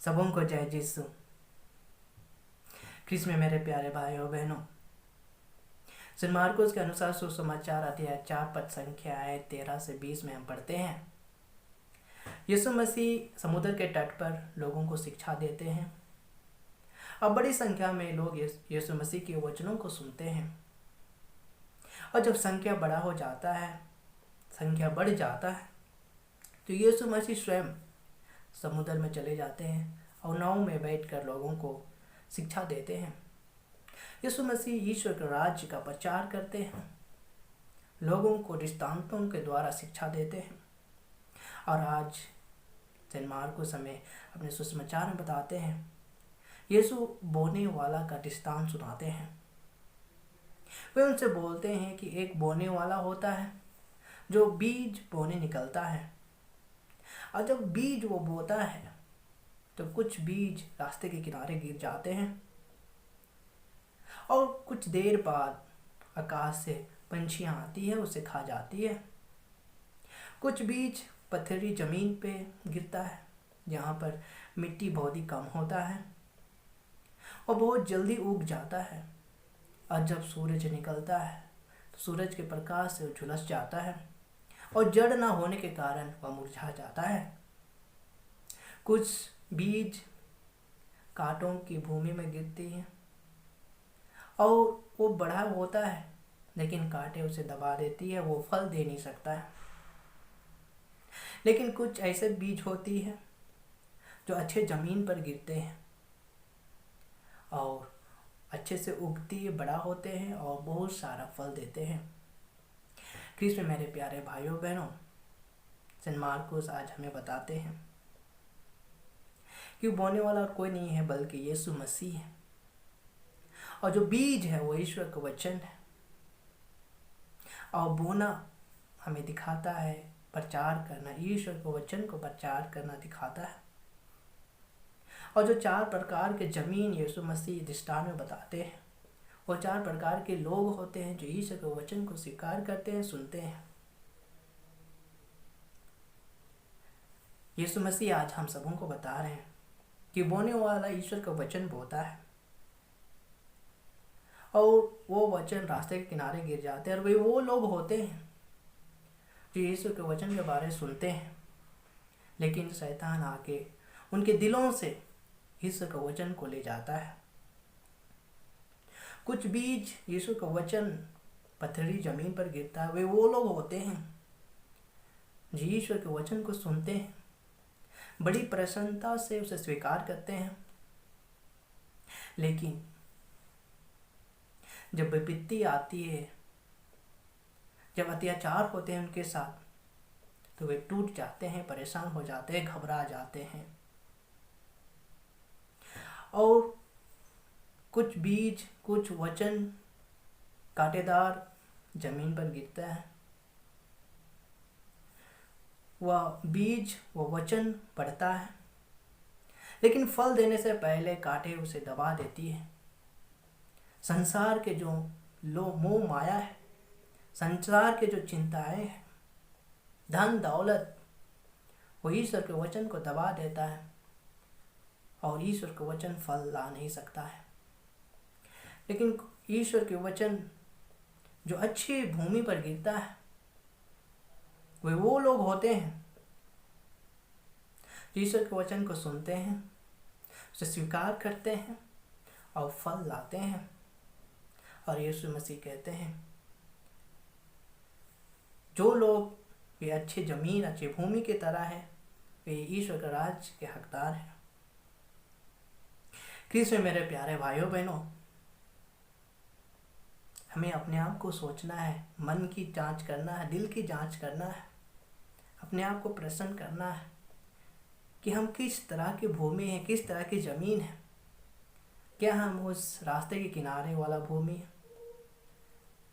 सबों को जय यीशु ख्रिस्त में मेरे प्यारे भाइयों बहनों। संत मार्कुस के अनुसार सुसमाचार अध्याय 4 पद संख्या 13 से 20 में हम पढ़ते हैं। यीशु मसीह समुद्र के तट पर लोगों को शिक्षा देते हैं। अब बड़ी संख्या में लोग यीशु मसीह के वचनों को सुनते हैं और जब संख्या बढ़ जाता है तो यीशु मसीह स्वयं समुद्र में चले जाते हैं और नाव में बैठकर लोगों को शिक्षा देते हैं। यीशु मसीह ईश्वर के राज्य का प्रचार करते हैं, लोगों को दृष्टांतों के द्वारा शिक्षा देते हैं। और आज संत मार्कुस हमें अपने सुसमाचार में बताते हैं, यीशु बोने वाला का दृष्टांत सुनाते हैं। वे उनसे बोलते हैं कि एक बोने वाला होता है जो बीज बोने निकलता है, और जब बीज वो बोता है तो कुछ बीज रास्ते के किनारे गिर जाते हैं और कुछ देर बाद आकाश से पंछियाँ आती है, उसे खा जाती है। कुछ बीज पथरीली जमीन पे गिरता है जहाँ पर मिट्टी बहुत ही कम होता है और बहुत जल्दी उग जाता है, और जब सूरज निकलता है तो सूरज के प्रकाश से झुलस जाता है और जड़ ना होने के कारण वह मुरझा जाता है। कुछ बीज कांटों की भूमि में गिरती हैं और वो बड़ा होता है, लेकिन कांटे उसे दबा देती है, वो फल दे नहीं सकता है। लेकिन कुछ ऐसे बीज होती है जो अच्छे जमीन पर गिरते हैं और अच्छे से उगती है, बड़ा होते हैं और बहुत सारा फल देते हैं। ख्रिस्त में मेरे प्यारे भाइयों बहनों, संत मार्कुस आज हमें बताते हैं कि बोने वाला और कोई नहीं है बल्कि यीशु मसीह है, और जो बीज है वो ईश्वर का वचन है। और बोना हमें दिखाता है, प्रचार करना, ईश्वर के वचन को प्रचार करना दिखाता है। और जो 4 प्रकार के जमीन यीशु मसीह दृष्टांत में बताते हैं, वो 4 प्रकार के लोग होते हैं जो ईश्वर के वचन को स्वीकार करते हैं, सुनते हैं। यीशु मसीह आज हम सबों को बता रहे हैं कि बोने वाला ईश्वर का वचन बोता है और वो वचन रास्ते के किनारे गिर जाते हैं, और वे वो लोग होते हैं जो ईश्वर के वचन के बारे में सुनते हैं, लेकिन शैतान आके उनके दिलों से ईश्वर का वचन को ले जाता है। कुछ बीज ईश्वर का वचन पथरीली जमीन पर गिरता है, वे वो लोग होते हैं जो ईश्वर के वचन को सुनते हैं, बड़ी प्रसन्नता से उसे स्वीकार करते हैं, लेकिन जब विपत्ति आती है, जब अत्याचार होते हैं उनके साथ, तो वे टूट जाते हैं, परेशान हो जाते हैं, घबरा जाते हैं। और कुछ बीज, कुछ वचन कांटेदार जमीन पर गिरता है। वह बीज, वह वचन बढ़ता है, लेकिन फल देने से पहले कांटे उसे दबा देती है। संसार के जो मोह माया है, संसार के जो चिंताएं हैं, धन दौलत, वो ईश्वर के वचन को दबा देता है और ईश्वर का वचन फल ला नहीं सकता है। लेकिन ईश्वर के वचन जो अच्छी भूमि पर गिरता है, वे वो लोग होते हैं जो ईश्वर के वचन को सुनते हैं, उसे स्वीकार करते हैं और फल लाते हैं। और यीशु मसीह कहते हैं, जो लोग वे अच्छी जमीन, अच्छी भूमि की तरह है, वे ईश्वर का राज्य के हकदार हैं। ख्रिस्त में मेरे प्यारे भाइयों बहनों, हमें अपने आप को सोचना है, मन की जांच करना है, दिल की जांच करना है, अपने आप को प्रश्न करना है कि हम किस तरह की भूमि है, किस तरह की ज़मीन है। क्या हम उस रास्ते के किनारे वाला भूमि है?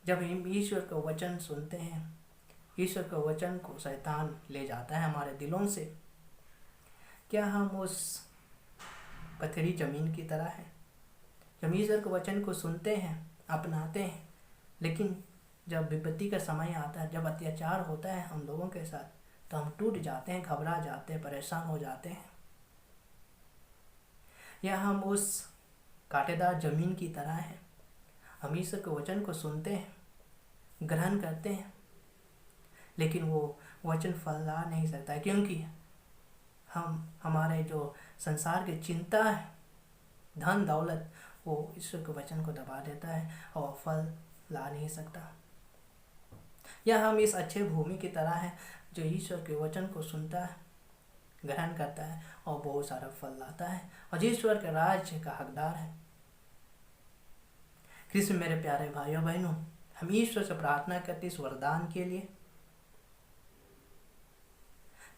जब हम ईश्वर का वचन सुनते हैं, ईश्वर के वचन को शैतान ले जाता है हमारे दिलों से, क्या हम उस पथरीली जमीन की तरह है? जब ईश्वर के वचन को सुनते हैं, अपनाते हैं, लेकिन जब विपत्ति का समय आता है, जब अत्याचार होता है हम लोगों के साथ, तो हम टूट जाते हैं, घबरा जाते हैं, परेशान हो जाते हैं। या हम उस कांटेदार जमीन की तरह हैं। हम ईश्वर के वचन को सुनते हैं, ग्रहण करते हैं, लेकिन वो वचन फल ला नहीं सकता, क्योंकि हमारे जो संसार की चिंता है, धन दौलत, वो ईश्वर के वचन को दबा देता है और फल ला नहीं सकता। या हम इस अच्छे भूमि की तरह हैं जो ईश्वर के वचन को सुनता है, ग्रहण करता है और बहुत सारा फल लाता है और ईश्वर के राज्य का हकदार है। कृष्ण मेरे प्यारे भाइयों बहनों, हम ईश्वर से प्रार्थना करते इस वरदान के लिए,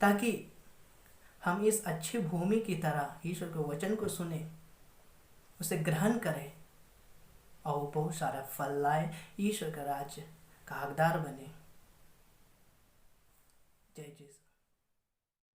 ताकि हम इस अच्छी भूमि की तरह ईश्वर के वचन को सुने, उसे ग्रहण करें और बहुत सारा फल लाए, ईश्वर का राज्य का हकदार बने। जय जय।